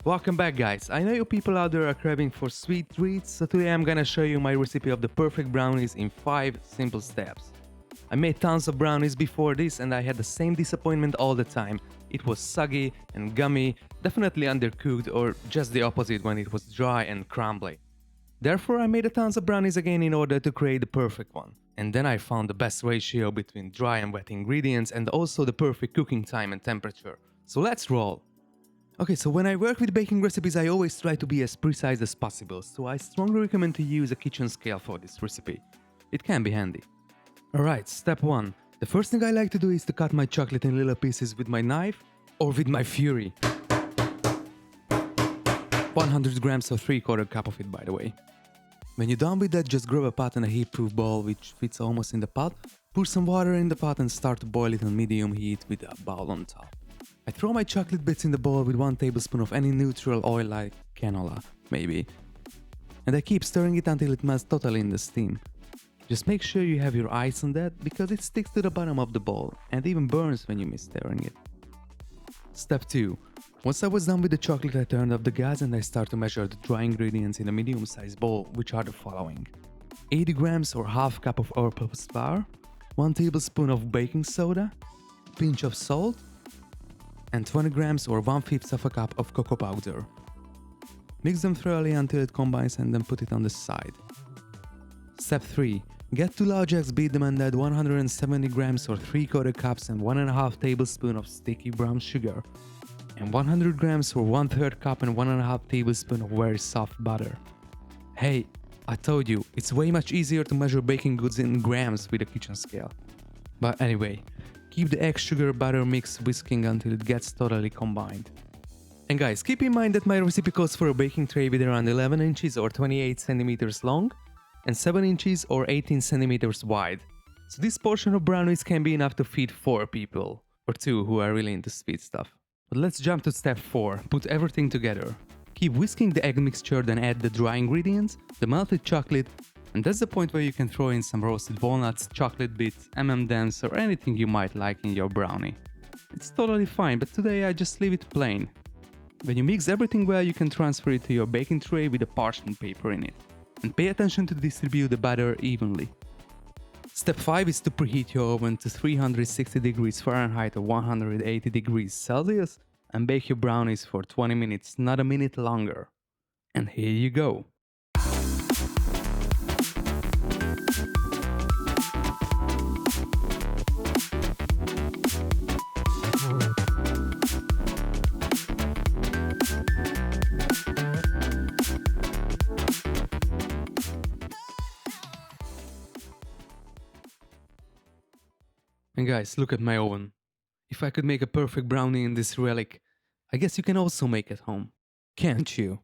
Welcome back, guys. I know you people out there are craving for sweet treats, so today I'm gonna show you my recipe of the perfect brownies in 5 simple steps. I made tons of brownies before this and I had the same disappointment all the time. It was soggy and gummy, definitely undercooked, or just the opposite when it was dry and crumbly. Therefore I made a tons of brownies again in order to create the perfect one. And then I found the best ratio between dry and wet ingredients and also the perfect cooking time and temperature. So let's roll! Okay, so when I work with baking recipes, I always try to be as precise as possible, so I strongly recommend to use a kitchen scale for this recipe. It can be handy. Alright, step 1. The first thing I like to do is to cut my chocolate in little pieces with my knife, or with my Fury. 100 grams or 3/4 cup of it, by the way. When you're done with that, just grab a pot and a heat-proof bowl which fits almost in the pot, pour some water in the pot and start to boil it on medium heat with a bowl on top. I throw my chocolate bits in the bowl with 1 tablespoon of any neutral oil like canola, maybe. And I keep stirring it until it melts totally in the steam. Just make sure you have your eyes on that because it sticks to the bottom of the bowl and even burns when you miss stirring it. Step 2. Once I was done with the chocolate, I turned off the gas and I start to measure the dry ingredients in a medium-sized bowl, which are the following: 80 grams or half cup of all-purpose flour, 1 tablespoon of baking soda, a pinch of salt, and 20 grams or 1/5 of a cup of cocoa powder. Mix them thoroughly until it combines and then put it on the side. Step 3. Get 2 large eggs, beat them and add 170 grams or 3/4 cups and 1.5 tablespoon of sticky brown sugar, and 100 grams or 1/3 cup and 1.5 tablespoon of very soft butter. Hey, I told you, it's way much easier to measure baking goods in grams with a kitchen scale. But anyway, keep the egg, sugar, butter mix whisking until it gets totally combined. And guys, keep in mind that my recipe calls for a baking tray with around 11 inches or 28 centimeters long and 7 inches or 18 centimeters wide. So this portion of brownies can be enough to feed 4 people, or 2 who are really into sweet stuff. But let's jump to step 4, put everything together. Keep whisking the egg mixture, then add the dry ingredients, the melted chocolate, and that's the point where you can throw in some roasted walnuts, chocolate bits, M&Ms or anything you might like in your brownie. It's totally fine, but today I just leave it plain. When you mix everything well, you can transfer it to your baking tray with a parchment paper in it. And pay attention to distribute the batter evenly. Step 5 is to preheat your oven to 360 degrees Fahrenheit or 180 degrees Celsius and bake your brownies for 20 minutes, not a minute longer. And here you go. And guys, look at my oven. If I could make a perfect brownie in this relic, I guess you can also make it home, can't you?